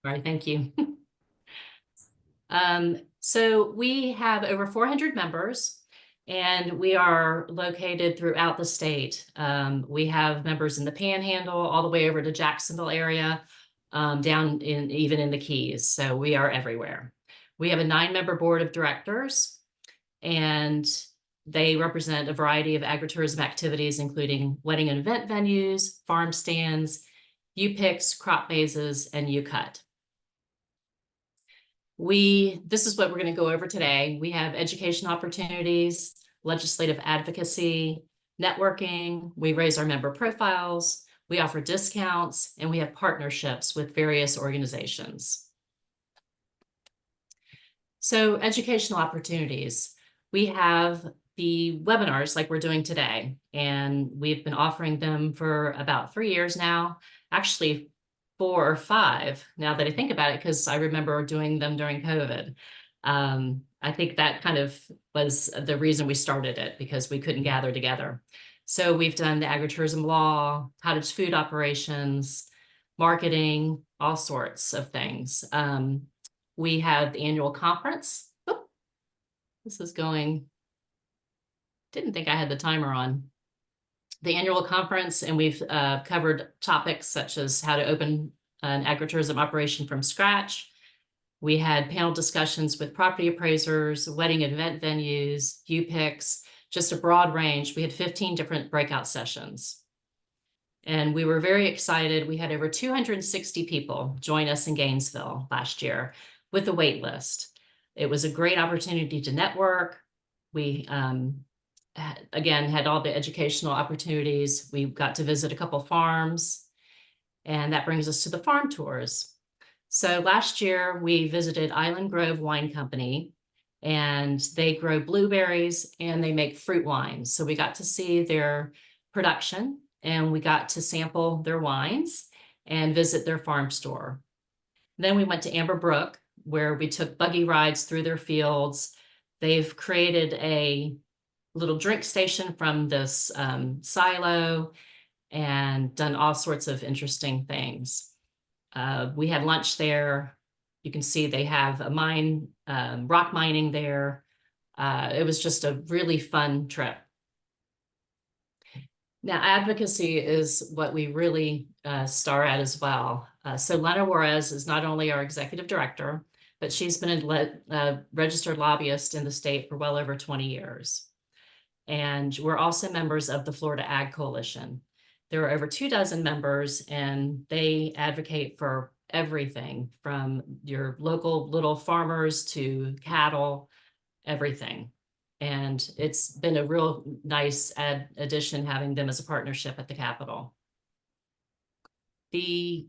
All right, thank you. So we have over 400 members, and we are located throughout the state. We have members in the Panhandle all the way over to Jacksonville area, down in even in the Keys. So we are everywhere. We have a 9-member board of directors, and they represent a variety of agritourism activities, including wedding and event venues, farm stands, U-picks, crop mazes, and U-cut. This is what we're going to go over today. We have education opportunities, legislative advocacy, networking. We raise our member profiles. We offer discounts, and we have partnerships with various organizations. So educational opportunities. We have the webinars like we're doing today, and we've been offering them for about 3 years now. Actually, 4 or 5 now that I think about it, because I remember doing them during COVID. I think that kind of was the reason we started it, because we couldn't gather together. So we've done the agritourism law, cottage food operations, marketing, all sorts of things. We have the annual conference. Oh, this is going, didn't think I had the timer on. The annual conference, and we've covered topics such as how to open an agritourism operation from scratch. We had panel discussions with property appraisers, wedding and event venues, U-picks, just a broad range. We had 15 different breakout sessions. And we were very excited. We had over 260 people join us in Gainesville last year with a wait list. It was a great opportunity to network. We again, had all the educational opportunities. We got to visit a couple farms, and that brings us to the farm tours. So last year we visited Island Grove Wine Company, and they grow blueberries and they make fruit wines. So we got to see their production, and we got to sample their wines and visit their farm store. Then we went to Amber Brook, where we took buggy rides through their fields. They've created a little drink station from this silo, and done all sorts of interesting things. We had lunch there. You can see they have a mine, rock mining there. It was just a really fun trip. Now, advocacy is what we really star at as well. So Lena Juarez is not only our executive director, but she's been a registered lobbyist in the state for well over 20 years. And we're also members of the Florida Ag Coalition. There are over 24 members, and they advocate for everything from your local little farmers to cattle, everything. And it's been a real nice addition having them as a partnership at the Capitol. The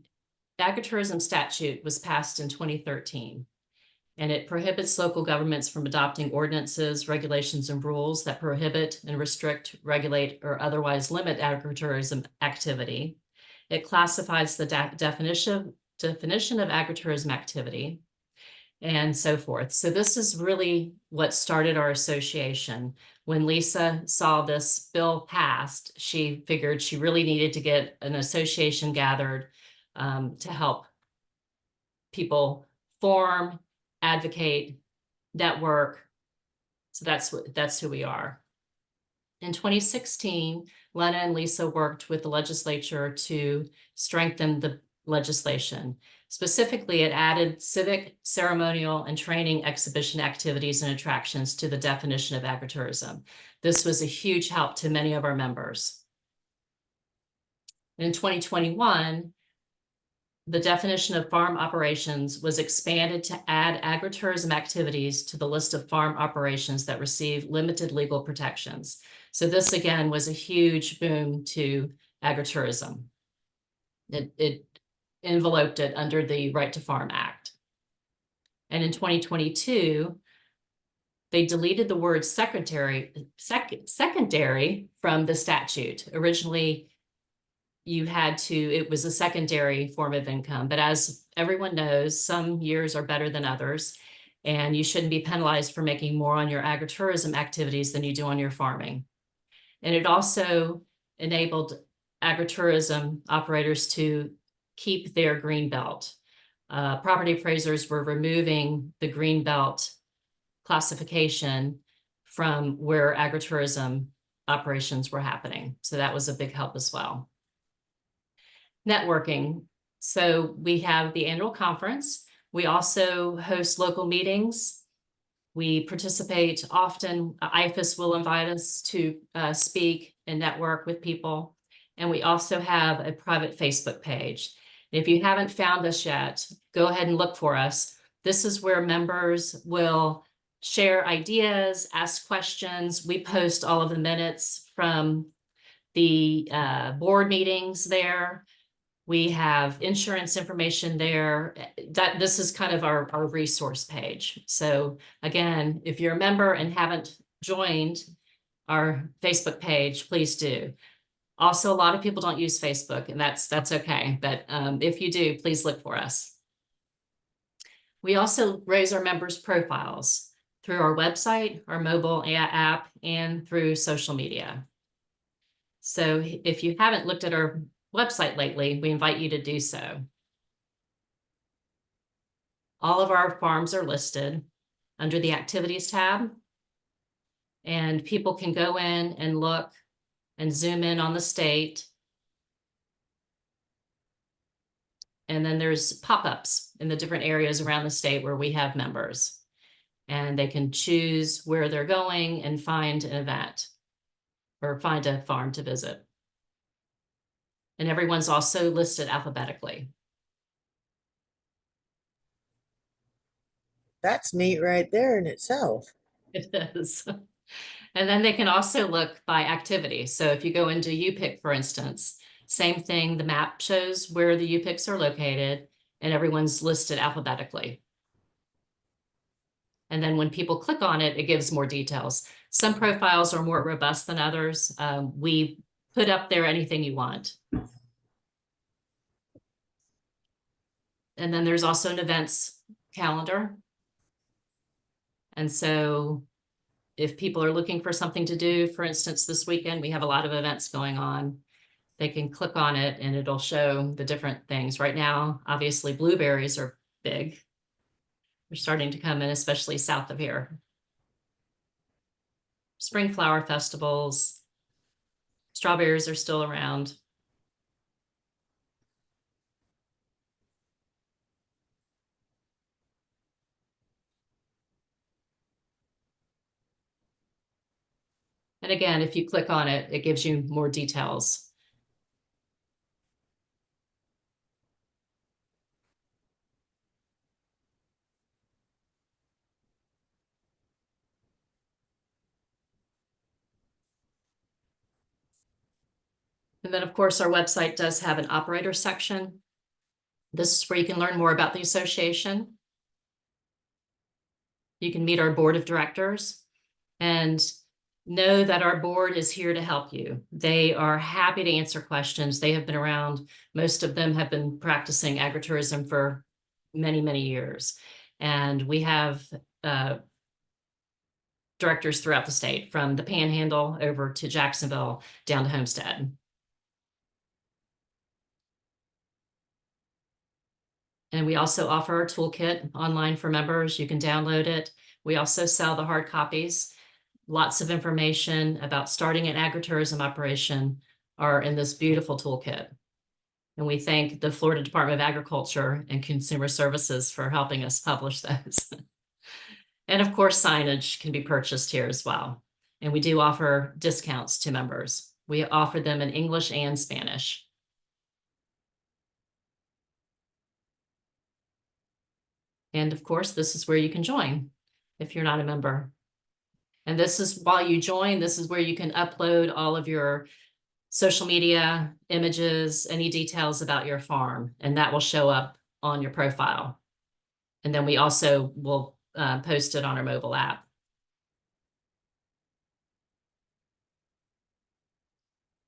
agritourism statute was passed in 2013. And it prohibits local governments from adopting ordinances, regulations, and rules that prohibit and restrict, regulate, or otherwise limit agritourism activity. It classifies the definition of agritourism activity, and so forth. So this is really what started our association. When Lisa saw this bill passed, she figured she really needed to get an association gathered to help people form, advocate, network. So that's who we are. In 2016, Lena and Lisa worked with the legislature to strengthen the legislation. Specifically, it added civic, ceremonial, and training exhibition activities and attractions to the definition of agritourism. This was a huge help to many of our members. In 2021, the definition of farm operations was expanded to add agritourism activities to the list of farm operations that receive limited legal protections. So this, again, was a huge boom to agritourism. It enveloped it under the Right to Farm Act. And in 2022, they deleted the word secondary from the statute. Originally, it was a secondary form of income, but as everyone knows, some years are better than others, and you shouldn't be penalized for making more on your agritourism activities than you do on your farming. And it also enabled agritourism operators to keep their green belt. property appraisers were removing the green belt classification from where agritourism operations were happening. So that was a big help as well. Networking. So we have the annual conference. We also host local meetings. We participate often. IFAS will invite us to speak and network with people. And we also have a private Facebook page. If you haven't found us yet, go ahead and look for us. This is where members will share ideas, ask questions. We post all of the minutes from the board meetings there. We have insurance information there. This is kind of our resource page. So again, if you're a member and haven't joined our Facebook page, please do. Also, a lot of people don't use Facebook, and that's okay. But if you do, please look for us. We also raise our members' profiles through our website, our mobile app, and through social media. So if you haven't looked at our website lately, we invite you to do so. All of our farms are listed under the activities tab, and people can go in and look and zoom in on the state. And then there's pop-ups in the different areas around the state where we have members, and they can choose where they're going and find an event or find a farm to visit. And everyone's also listed alphabetically. That's neat right there in itself. It is. And then they can also look by activity. So if you go into UPIC, for instance, same thing, the map shows where the UPICs are located and everyone's listed alphabetically. And then when people click on it, it gives more details. Some profiles are more robust than others. We put up there anything you want. And then there's also an events calendar. And so if people are looking for something to do, for instance, this weekend, we have a lot of events going on. They can click on it and it'll show the different things. Right now, obviously, blueberries are big. They're starting to come in, especially south of here. Spring flower festivals. Strawberries are still around. And again, if you click on it, it gives you more details. And then, of course, our website does have an operator section. This is where you can learn more about the association. You can meet our board of directors and know that our board is here to help you. They are happy to answer questions. They have been around. Most of them have been practicing agritourism for many, many years. And we have directors throughout the state, from the Panhandle over to Jacksonville, down to Homestead. And we also offer our toolkit online for members. You can download it. We also sell the hard copies. Lots of information about starting an agritourism operation are in this beautiful toolkit. And we thank the Florida Department of Agriculture and Consumer Services for helping us publish those. And of course, signage can be purchased here as well. And we do offer discounts to members. We offer them in English and Spanish. And of course, this is where you can join if you're not a member. And this is, while you join, this is where you can upload all of your social media images, any details about your farm, and that will show up on your profile. And then we also will post it on our mobile app.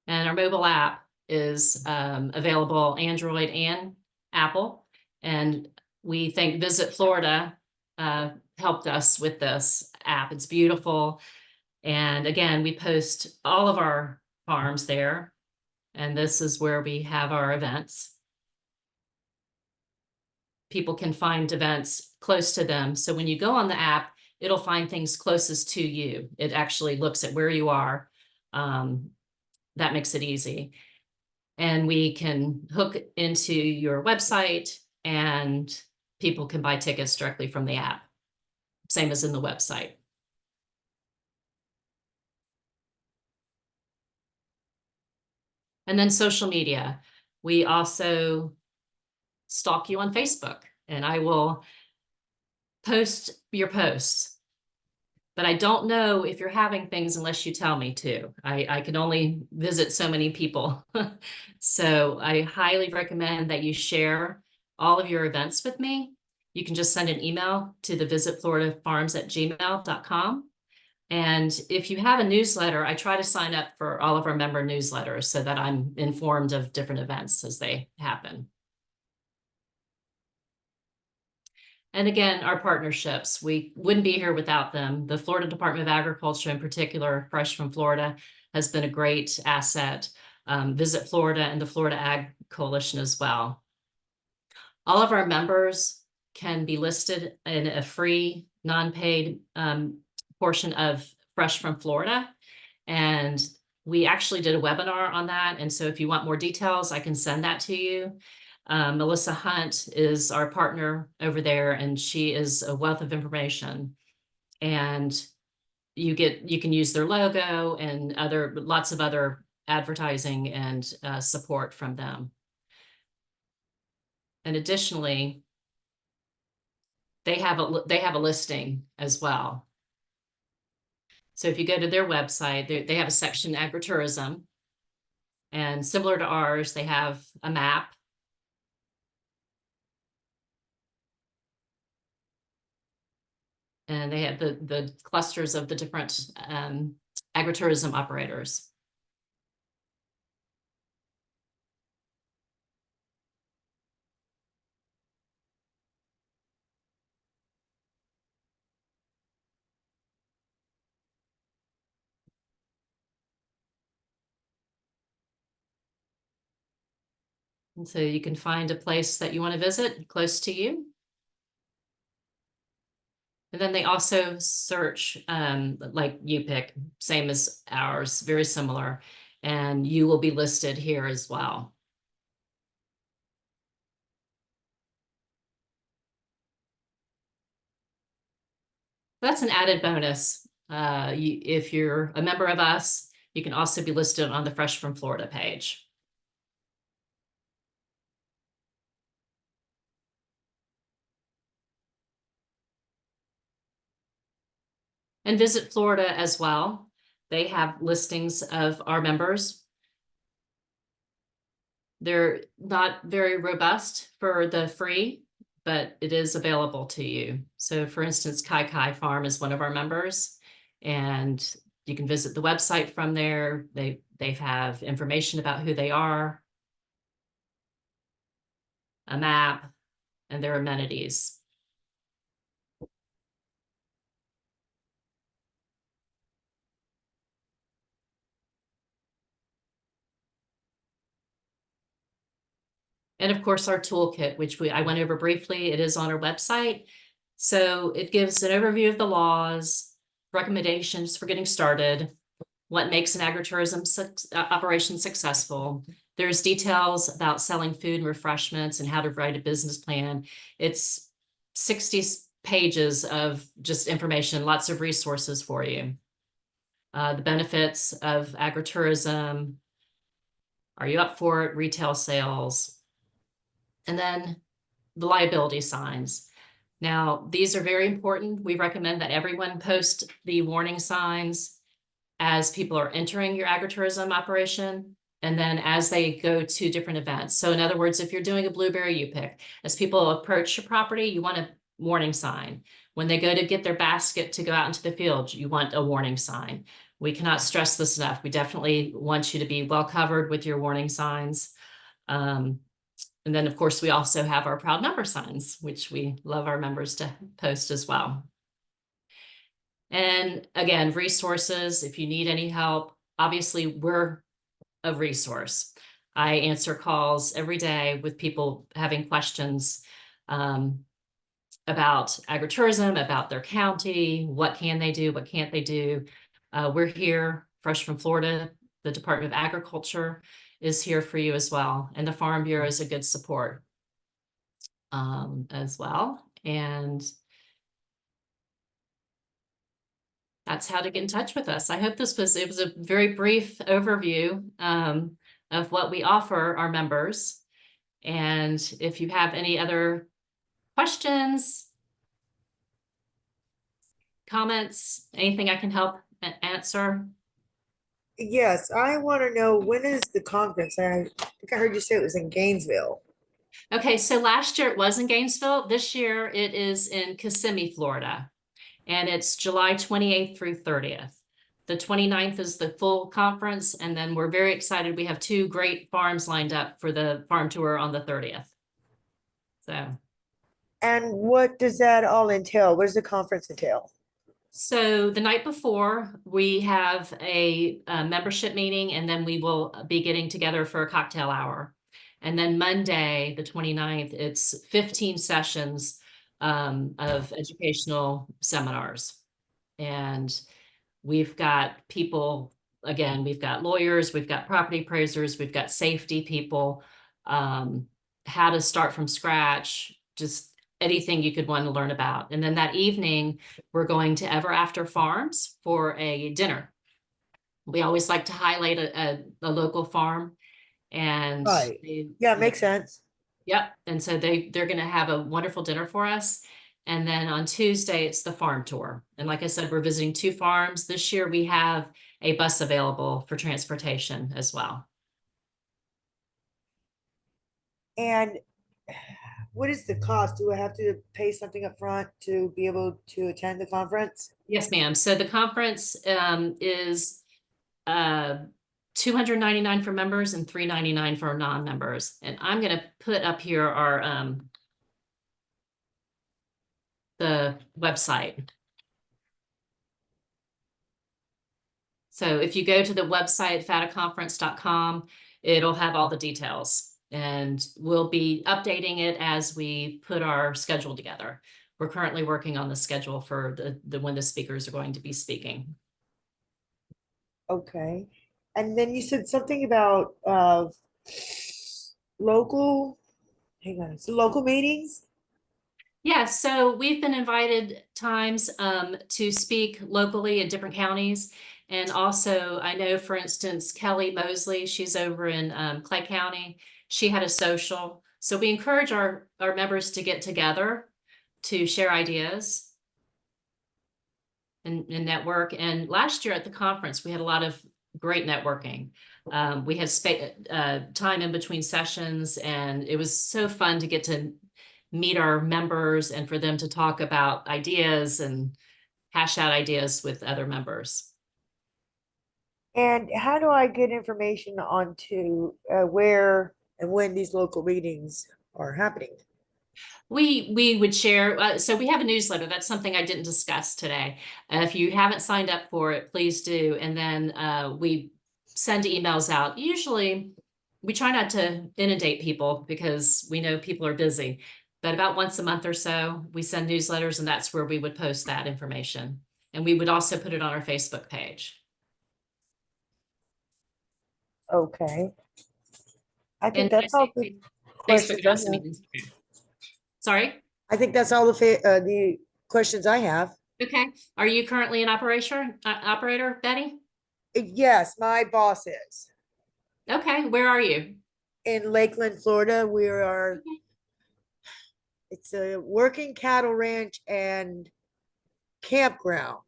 And our mobile app is available Android and Apple. And we thank Visit Florida helped us with this app. It's beautiful. And again, we post all of our farms there. And this is where we have our events. people can find events close to them. So when you go on the app, it'll find things closest to you. It actually looks at where you are. That makes it easy. And we can hook into your website, and people can buy tickets directly from the app, same as in the website. And then social media. We also stalk you on Facebook, and I will post your posts. But I don't know if you're having things unless you tell me to. I can only visit so many people. So I highly recommend that you share all of your events with me. You can just send an email to the visitfloridafarms@gmail.com. And if you have a newsletter, I try to sign up for all of our member newsletters so that I'm informed of different events as they happen. And again, our partnerships, we wouldn't be here without them. The Florida Department of Agriculture in particular, Fresh from Florida, has been a great asset. Visit Florida and the Florida Ag Coalition as well. All of our members can be listed in a free, non-paid portion of Fresh from Florida. And we actually did a webinar on that. And so if you want more details, I can send that to you. Melissa Hunt is our partner over there, and she is a wealth of information. And you can use their logo and lots of other advertising and support from them. And additionally, they have a listing as well. So if you go to their website, they have a section agritourism, and similar to ours, they have a map. And they have the clusters of the different agritourism operators. And so you can find a place that you want to visit close to you. And then they also search, like you pick, same as ours, very similar, and you will be listed here as well. That's an added bonus. If you're a member of us, you can also be listed on the Fresh from Florida page. And Visit Florida as well. They have listings of our members. They're not very robust for the free, but it is available to you. So for instance, Kai Kai Farm is one of our members, and you can visit the website from there. They have information about who they are, a map, and their amenities. And of course, our toolkit, which I went over briefly, it is on our website. So it gives an overview of the laws, recommendations for getting started, what makes an agritourism operation successful. There's details about selling food and refreshments and how to write a business plan. It's 60 pages of just information, lots of resources for you. The benefits of agritourism. Are you up for it? Retail sales. And then the liability signs. Now, these are very important. We recommend that everyone post the warning signs as people are entering your agritourism operation, and then as they go to different events. So in other words, if you're doing a blueberry you pick, as people approach your property, you want a warning sign. When they go to get their basket to go out into the field, you want a warning sign. We cannot stress this enough. We definitely want you to be well covered with your warning signs. And then, of course, we also have our proud member signs, which we love our members to post as well. And again, resources, if you need any help, obviously we're a resource. I answer calls every day with people having questions. about agritourism, about their county, what can they do, what can't they do. We're here, fresh from Florida. The Department of Agriculture is here for you as well. And the Farm Bureau is a good support as well. And that's how to get in touch with us. I hope it was a very brief overview of what we offer our members. And if you have any other questions, comments, anything I can help answer? Yes, I want to know, when is the conference? I think I heard you say it was in Gainesville. Okay, so last year it was in Gainesville. This year it is in Kissimmee, Florida, and it's July 28th through 30th. The 29th is the full conference, and then we're very excited. We have two great farms lined up for the farm tour on the 30th. So. And what does that all entail? What does the conference entail? So the night before, we have a membership meeting, and then we will be getting together for a cocktail hour. And then Monday, the 29th, it's 15 sessions of educational seminars. And we've got people, again, we've got lawyers, we've got property appraisers, we've got safety people, how to start from scratch, just anything you could want to learn about. And then that evening, we're going to Ever After Farms for a dinner. We always like to highlight a local farm, and Right. Yeah, it makes sense. yep. And so they're going to have a wonderful dinner for us. And then on Tuesday, it's the farm tour. And like I said, we're visiting two farms. This year, we have a bus available for transportation as well. And what is the cost? Do I have to pay something up front to be able to attend the conference? Yes, ma'am. So the conference is uh, $299 for members and $399 for non-members. And I'm going to put up here our the website. So if you go to the website, fataconference.com, it'll have all the details, and we'll be updating it as we put our schedule together. We're currently working on the schedule for the when the speakers are going to be speaking. Okay. And then you said something about local, hang on, so local meetings? Yeah, so we've been invited times to speak locally in different counties. And also, I know, for instance, Kelly Mosley, she's over in Clay County. She had a social. So we encourage our members to get together to share ideas and network. And last year at the conference, we had a lot of great networking. We had time in between sessions, and it was so fun to get to meet our members and for them to talk about ideas and hash out ideas with other members. And how do I get information onto where and when these local meetings are happening? We would share, so we have a newsletter. That's something I didn't discuss today. If you haven't signed up for it, please do. And then we send emails out. Usually, we try not to inundate people because we know people are busy. But about once a month or so, we send newsletters, and that's where we would post that information. And we would also put it on our Facebook page. Okay. I think And I that's all say the Facebook questions and I also have. Instagram. Sorry? I think that's all the questions I have. Okay. Are you currently an operator, Betty? Yes, my boss is Okay. Where are you? in Lakeland, Florida. It's a working cattle ranch and campground.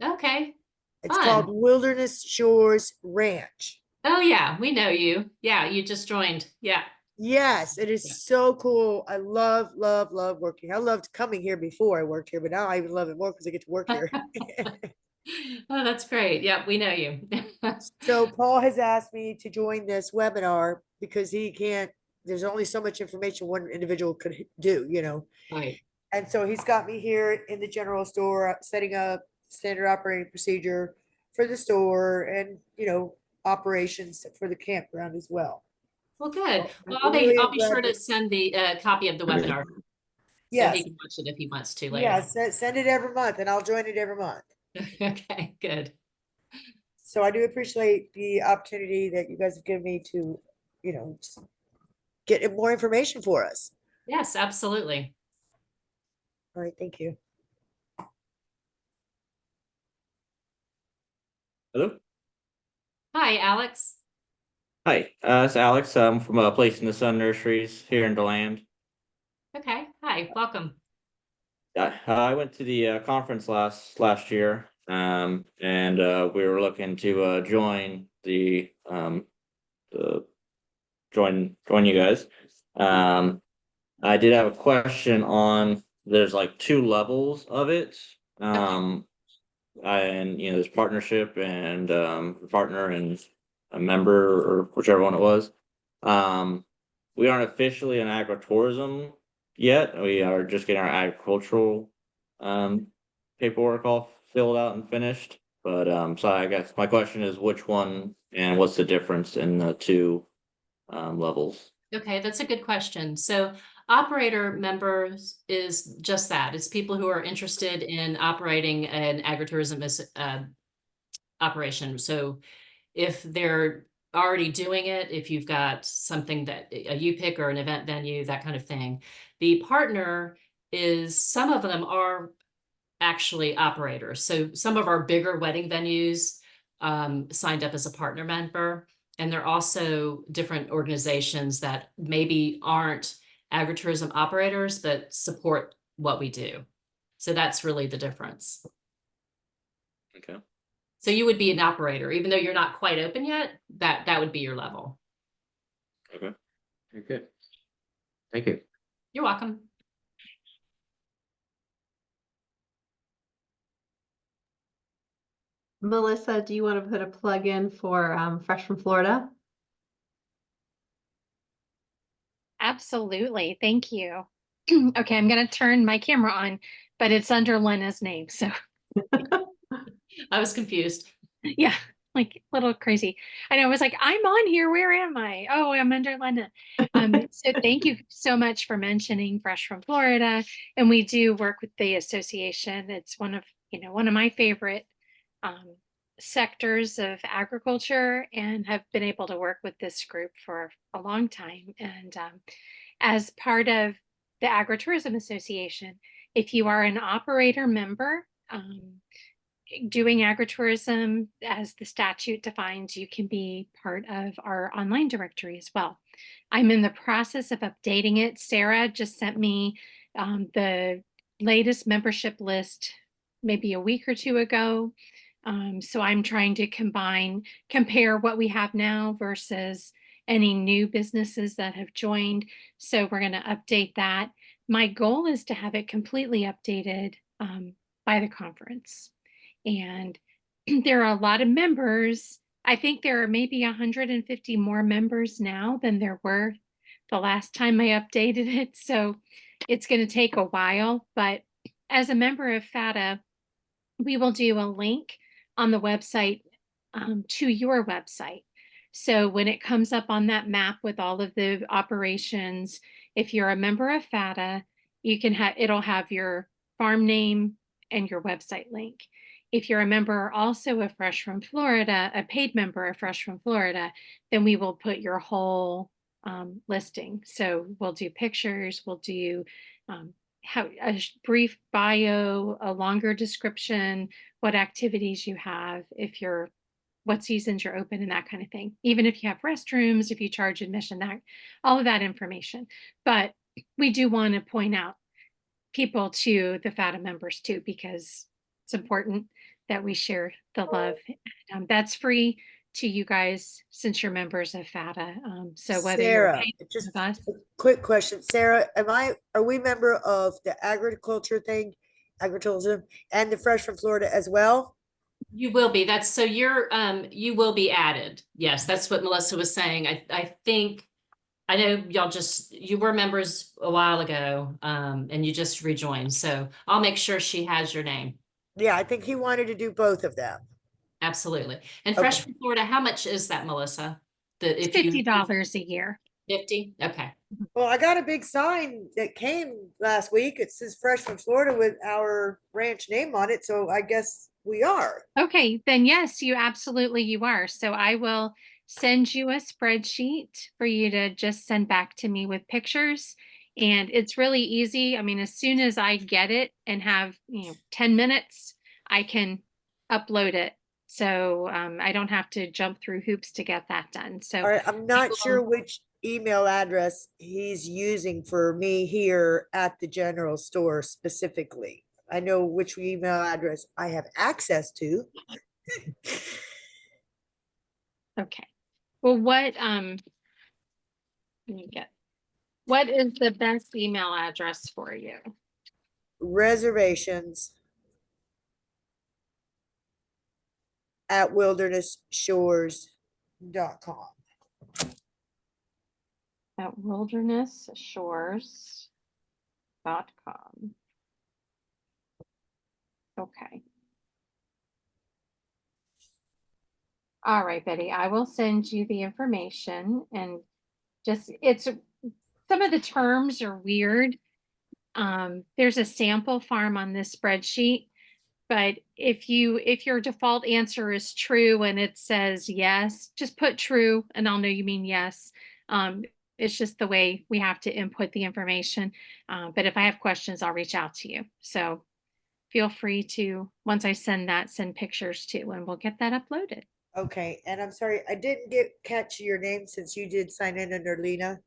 Okay. It's called Fun. Wilderness Shores Ranch. Oh yeah, we know you. Yeah, you just joined. Yeah. Yes, it Yeah. is so cool. I love, love, love working. I loved coming here before I worked here, but now I even love it more because I get to work here. Oh, that's great. Yeah, we know you. So Paul has asked me to join this webinar because he can't, there's only so much information one individual could do. Right. And so he's got me here in the general store, setting up standard operating procedure for the store and, operations for the campground as well. Well, good. So I'm Well, really I'll be glad sure to that, send the copy of the webinar. So he Yes, can watch it if he wants to yeah, later. send it every month and I'll join it every month. Okay, good. So I do appreciate the opportunity that you guys have given me to, just get more information for us. Yes, absolutely. All right, thank you. Hello. Hi, Alex. Hi, it's Alex. I'm from Place in the Sun Nurseries here in DeLand. Okay, hi, welcome. I went to the conference last year, and we were looking to the join you guys. Um, I did have a question on. There's like two levels of it. Okay. And there's partnership and partner and a member or whichever one it was. Um, we aren't officially an agritourism yet. We are just getting our agricultural um paperwork all filled out and finished. But so I guess my question is which one and what's the difference in the two levels? Okay, that's a good question. So operator members is just that. It's people who are interested in operating an agritourism operation. So if they're already doing it, if you've got something that a you pick or an event venue, that kind of thing. The partner is some of them are actually operators. So some of our bigger wedding venues signed up as a partner member, and there are also different organizations that maybe aren't agritourism operators but support what we do. So that's really the difference. Okay. So you would be an operator, even though you're not quite open yet, that would be your level. Okay. Very good. Thank you. You're welcome. Melissa, do you want to put a plug in for Fresh from Florida? Absolutely. Thank you. Okay, I'm going to turn my camera on, but it's under Lena's name. So, I was confused. yeah, like a little crazy. I was like, I'm on here. Where am I? Oh, I'm under Lena. So thank you so much for mentioning Fresh from Florida. And we do work with the association. It's one of my favorite um, sectors of agriculture, and have been able to work with this group for a long time. And as part of the Agritourism Association, if you are an operator member doing agritourism, as the statute defines, you can be part of our online directory as well. I'm in the process of updating it. Sarah just sent me the latest membership list maybe a week or two ago. So I'm trying to compare what we have now versus any new businesses that have joined. So we're going to update that. My goal is to have it completely updated by the conference. And there are a lot of members. I think there are maybe 150 more members now than there were the last time I updated it. So it's going to take a while. But as a member of FATA, we will do a link on the website to your website. So when it comes up on that map with all of the operations, if you're a member of FATA, it'll have your farm name and your website link. If you're a member also of Fresh from Florida, a paid member of Fresh from Florida, then we will put your whole listing. So we'll do pictures, we'll do a brief bio, a longer description, what activities you have, what seasons you're open, and that kind of thing. Even if you have restrooms, if you charge admission, that all of that information. But we do want to point out people to the FATA members too, because it's important that we share the love. That's free to you guys since you're members of FATA. So whether you're Sarah, paid just with us, a quick question. Sarah, are we member of the agritourism and the Fresh from Florida as well? You will be. That's so you will be added. Yes, that's what Melissa was saying. I think I know you were members a while ago, and you just rejoined. So I'll make sure she has your name. Yeah, I think he wanted to do both of them. Absolutely. And Okay. Fresh from Florida, how much is that, Melissa? it's $50 a year. 50? Okay. Well, I got a big sign that came last week. It says Fresh from Florida with our ranch name on it, so I guess we are. Okay, then yes, you absolutely you are. So I will send you a spreadsheet for you to just send back to me with pictures. And it's really easy. I mean, as soon as I get it and have, 10 minutes, I can upload it. So I don't have to jump through hoops to get that done. So All right, I'm not sure which email address he's using for me here at the general store specifically. I know which email address I have access to. okay. Well, what is the best email address for you? Reservations at wildernessshores.com. At wildernessshores.com. Okay. All right, Betty, I will send you the information and some of the terms are weird. There's a sample farm on this spreadsheet, but if your default answer is true and it says yes, just put true and I'll know you mean yes. It's just the way we have to input the information. But if I have questions, I'll reach out to you. So feel free to, once I send pictures too, and we'll get that uploaded. Okay, and I'm sorry, I didn't catch your name since you did sign in under Lena.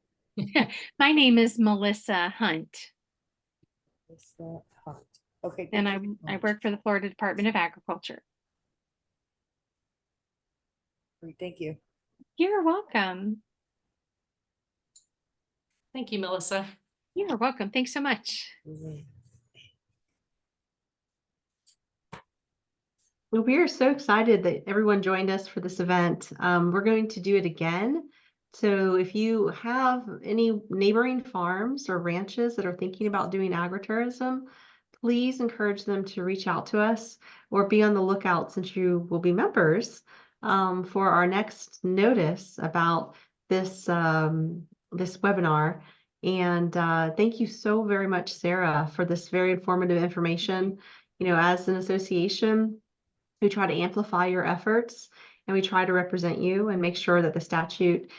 My name is Melissa Hunt, Lisa Hunt. Okay. and thank you I much. work for the Florida Department of Agriculture. Great, thank you. You're welcome. Thank you, Melissa. You're welcome. Thanks so much. Well, we are so excited that everyone joined us for this event. We're going to do it again. So if you have any neighboring farms or ranches that are thinking about doing agritourism, please encourage them to reach out to us or be on the lookout, since you will be members, for our next notice about this this webinar. And thank you so very much, Sarah, for this very informative information. As an association, we try to amplify your efforts, and we try to represent you and make sure that the statute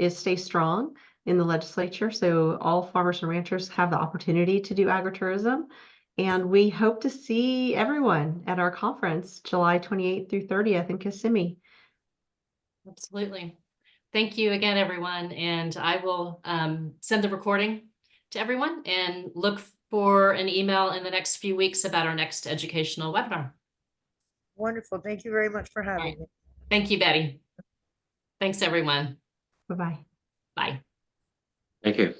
stays strong in the legislature, so all farmers and ranchers have the opportunity to do agritourism. And we hope to see everyone at our conference July 28th through 30th in Kissimmee. Absolutely. Thank you again, everyone. And I will send the recording to everyone and look for an email in the next few weeks about our next educational webinar. Wonderful. Thank you very much for All having right. me. Thank you, Betty. Thanks, everyone. Bye-bye. Bye. Thank you.